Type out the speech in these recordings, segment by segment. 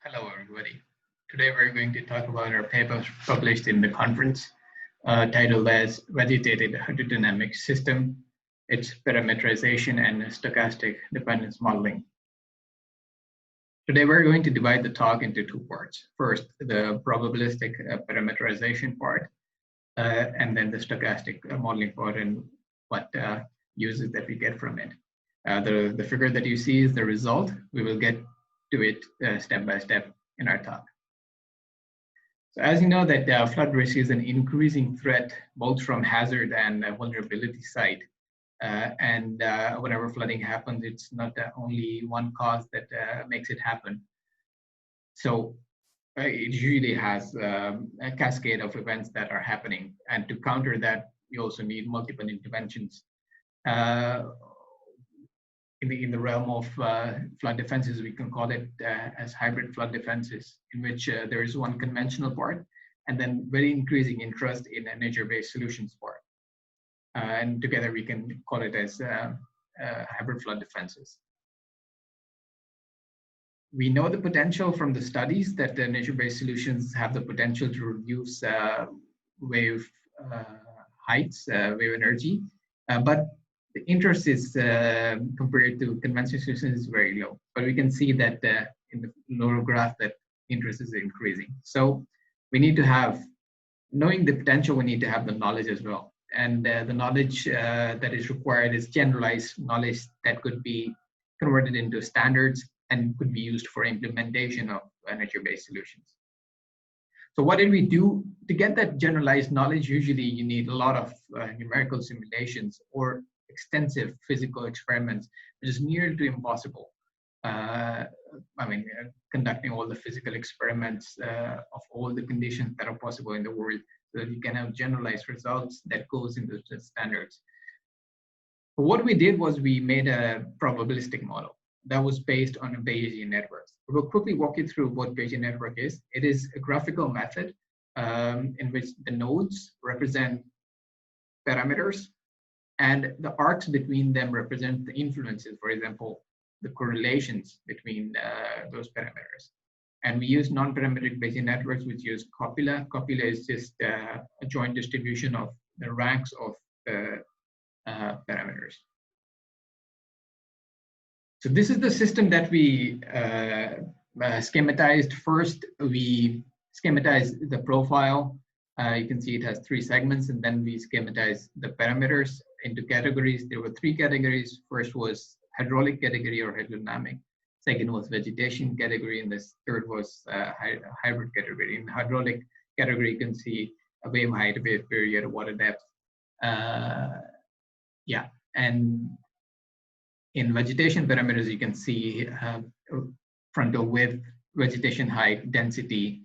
Hello, everybody. Today we're going to talk about our paper published in the conference titled as Vegetated Hydrodynamic System, its Parameterization and Stochastic Dependence Modeling. Today we're going to divide the talk into two parts. First, the probabilistic parameterization part, and then the stochastic modeling part and what uses that we get from it. The figure that you see is the result. We will get to it step by step in our talk. So as you know that flood risk is an increasing threat both from hazard and vulnerability side. Whenever flooding happens, it's not only one cause that makes it happen. So it usually has a cascade of events that are happening. And to counter that, you also need multiple interventions. In the realm of flood defenses, we can call it as hybrid flood defenses, in which there is one conventional part and then very increasing interest in a nature-based solutions part. And together we can call it as hybrid flood defenses. We know the potential from the studies that the nature-based solutions have the potential to reduce wave heights, wave energy, but the interest is compared to conventional solutions is very low, but we can see that in the lower graph that interest is increasing. So we need to have, knowing the potential, we need to have the knowledge as well. And the knowledge that is required is generalized knowledge that could be converted into standards and could be used for implementation of nature-based solutions. So what did we do? To get that generalized knowledge, usually you need a lot of numerical simulations or extensive physical experiments, which is near to impossible. Conducting all the physical experiments of all the conditions that are possible in the world, so that you can have generalized results that goes into the standards. But what we did was we made a probabilistic model that was based on a Bayesian networks. We'll quickly walk you through what Bayesian network is. It is a graphical method in which the nodes represent parameters and the arcs between them represent the influences, for example, the correlations between those parameters. And we use non-parametric Bayesian networks, which use Copula. Copula is just a joint distribution of the ranks of parameters. So this is the system that we schematized. First, we schematized the profile. You can see it has 3 segments, and then we schematized the parameters into categories. There were 3 categories. First was hydraulic category or hydrodynamic. Second was vegetation category, and this third was hybrid category. In hydraulic category, you can see a wave height, wave period, water depth. And in vegetation parameters, you can see frontal width, vegetation height, density,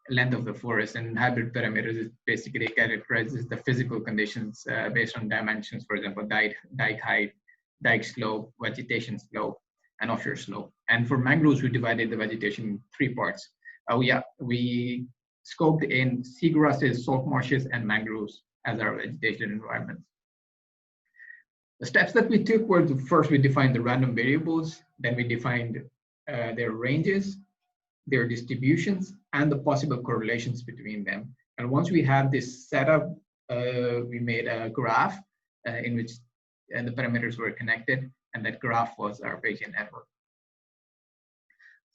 length of the forest. And hybrid parameters is basically characterizes the physical conditions based on dimensions, for example, dike height, dike slope, vegetation slope, and offshore slope. And for mangroves, we divided the vegetation in 3 parts. We scoped in seagrasses, salt marshes, and mangroves as our vegetation environments. The steps that we took were, first we defined the random variables, then we defined their ranges, their distributions, and the possible correlations between them. And once we have this set up, we made a graph in which the parameters were connected, and that graph was our Bayesian network.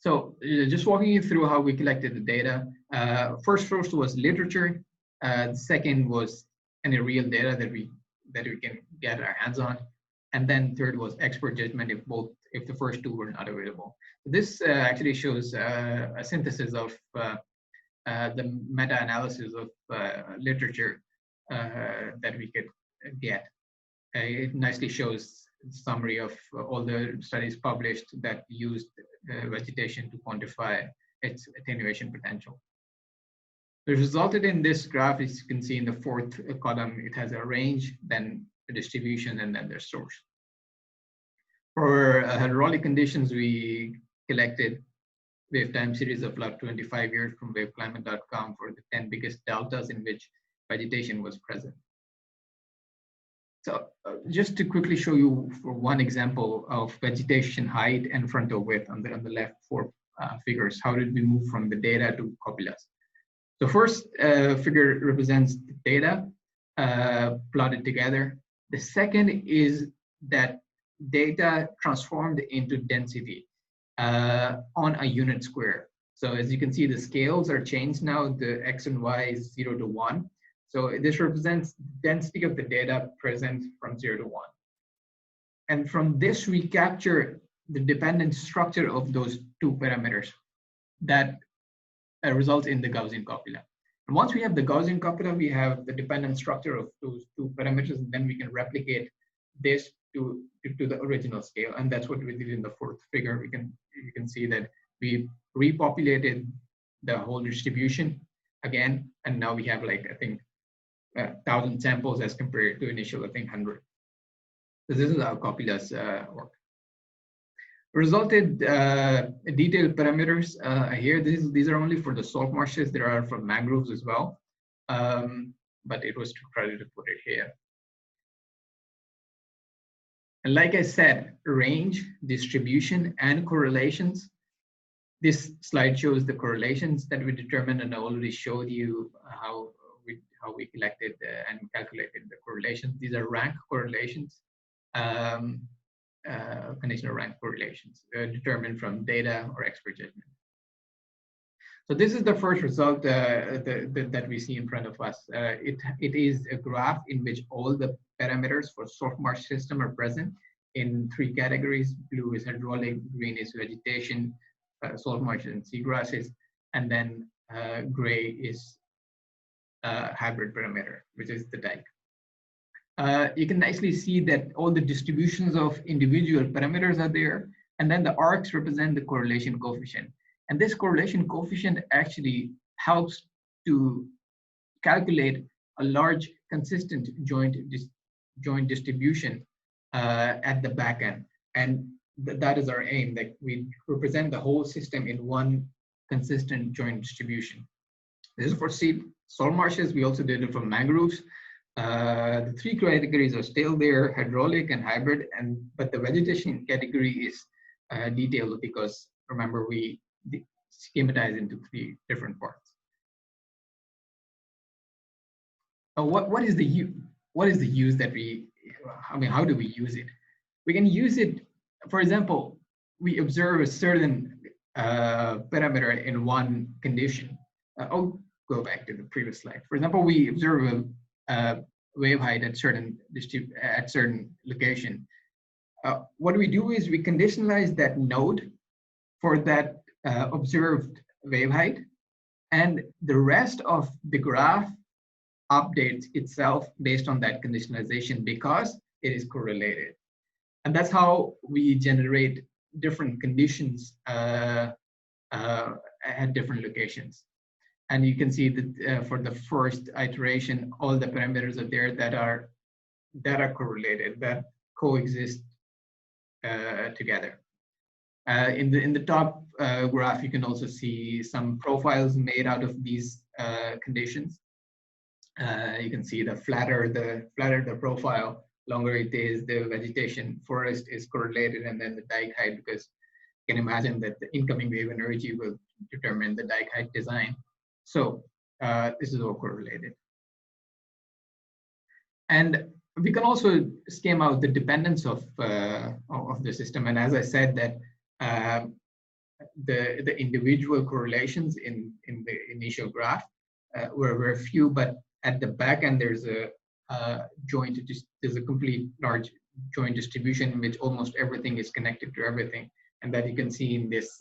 So just walking you through how we collected the data. First source was literature. The second was any real data that we can get our hands on. And then third was expert judgment if the first 2 were not available. This actually shows a synthesis of the meta-analysis of literature that we could get. It nicely shows a summary of all the studies published that used vegetation to quantify its attenuation potential. The resulted in this graph, as you can see in the 4th column, it has a range, then a distribution, and then their source. For hydraulic conditions, we collected wave time series of like 25 years from waveclimate.com for the 10 biggest deltas in which vegetation was present. So just to quickly show you for one example of vegetation height and frontal width on the left for figures. How did we move from the data to copulas? The first figure represents the data plotted together. The second is that data transformed into density on a unit square. So as you can see, the scales are changed now. The x and y is 0 to 1. So this represents the density of the data present from 0 to 1. And from this, we capture the dependent structure of those two parameters that result in the Gaussian copula. And once we have the Gaussian copula, we have the dependent structure of those two parameters, and then we can replicate this to the original scale. And that's what we did in the fourth figure. You can see that we repopulated the whole distribution again, and now we have, like, I think 1,000 samples as compared to initial, I think, 100. So this is how copulas work. Resulted detailed parameters here. These are only for the salt marshes. There are for mangroves as well, but it was too crowded to put it here. And like I said, range, distribution, and correlations. This slide shows the correlations that we determined, and I already showed you how we collected and calculated the correlations. These are rank correlations, conditional rank correlations determined from data or expert judgment. So this is the first result that we see in front of us. It is a graph in which all the parameters for salt marsh system are present in 3 categories. Blue is hydraulic, green is vegetation, salt marshes and seagrasses, and then gray is hybrid parameter, which is the dike. You can nicely see that all the distributions of individual parameters are there, and then the arcs represent the correlation coefficient. And this correlation coefficient actually helps to calculate a large consistent joint distribution at the back end. And that is our aim, that we represent the whole system in one consistent joint distribution. This is for salt marshes. We also did it for mangroves. The 3 categories are still there, hydraulic and hybrid, but the vegetation category is detailed because, remember, we schematize into 3 different parts. What is the use that how do we use it? We can use it, for example, we observe a certain parameter in one condition. I'll go back to the previous slide. For example, we observe a wave height at certain location. What we do is we conditionalize that node for that observed wave height, and the rest of the graph updates itself based on that conditionalization because it is correlated. And that's how we generate different conditions at different locations. And you can see that for the first iteration, all the parameters are there that are correlated, that coexist together. In the top graph, you can also see some profiles made out of these conditions. You can see the flatter the profile, longer it is, the vegetation forest is correlated, and then the dike height, because you can imagine that the incoming wave energy will determine the dike height design. So this is all correlated. And we can also scheme out the dependence of the system. And as I said, that the individual correlations in the initial graph were very few, but at the back end there's a complete large joint distribution in which almost everything is connected to everything, and that you can see in this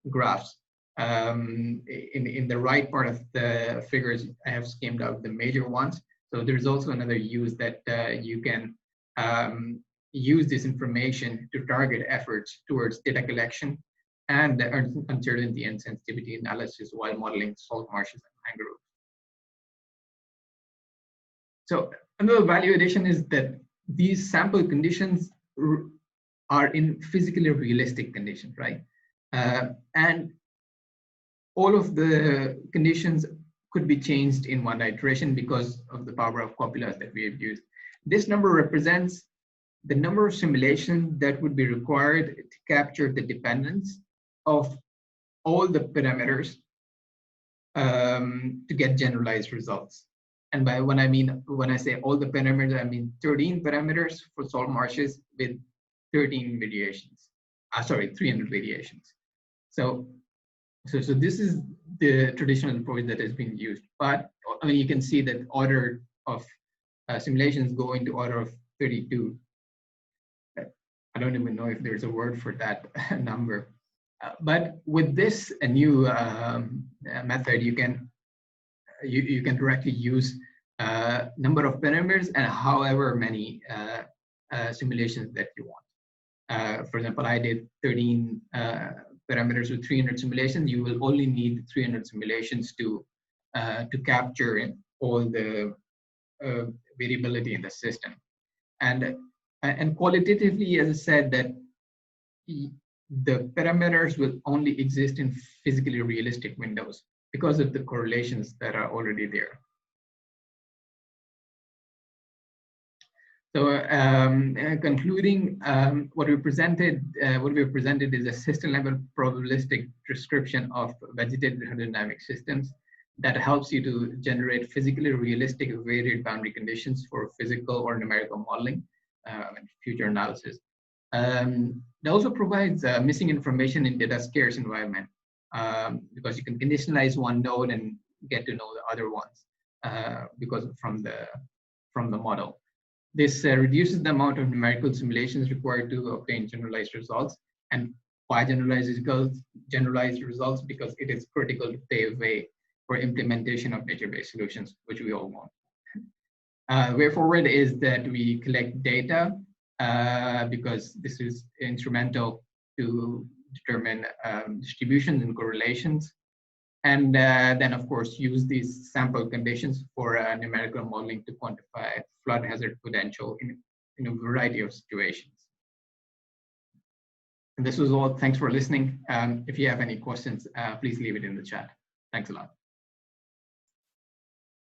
graphs. In the right part of the figures, I have schemed out the major ones. So there's also another use that you can use this information to target efforts towards data collection and uncertainty and sensitivity analysis while modeling salt marshes and mangroves. So another value addition is that these sample conditions are in physically realistic conditions, right? And all of the conditions could be changed in one iteration because of the power of copulas that we have used. This number represents the number of simulations that would be required to capture the dependence of all the parameters to get generalized results. And by when I say all the parameters, I mean 13 parameters for salt marshes with 13 variations. 300 variations. So this is the traditional approach that has been used. But I mean, you can see that order of simulations go into order of 32. I don't even know if there's a word for that number. But with this new method, you can directly use number of parameters and however many simulations that you want. For example, I did 13 parameters with 300 simulations. You will only need 300 simulations to capture all the variability in the system. And qualitatively, as I said, that the parameters will only exist in physically realistic windows because of the correlations that are already there. So concluding, what we presented is a system-level probabilistic description of vegetated hydrodynamic systems that helps you to generate physically realistic varied boundary conditions for physical or numerical modeling and future analysis. It also provides missing information in data scarce environment because you can conditionalize one node and get to know the other ones because from the model. This reduces the amount of numerical simulations required to obtain generalized results. And why generalized results? Because it is critical to pave way for implementation of nature-based solutions, which we all want. Way forward is that we collect data because this is instrumental to determine distributions and correlations. And then, of course, use these sample conditions for numerical modeling to quantify flood hazard potential in a variety of situations. And this was all. Thanks for listening. If you have any questions, please leave it in the chat. Thanks a lot.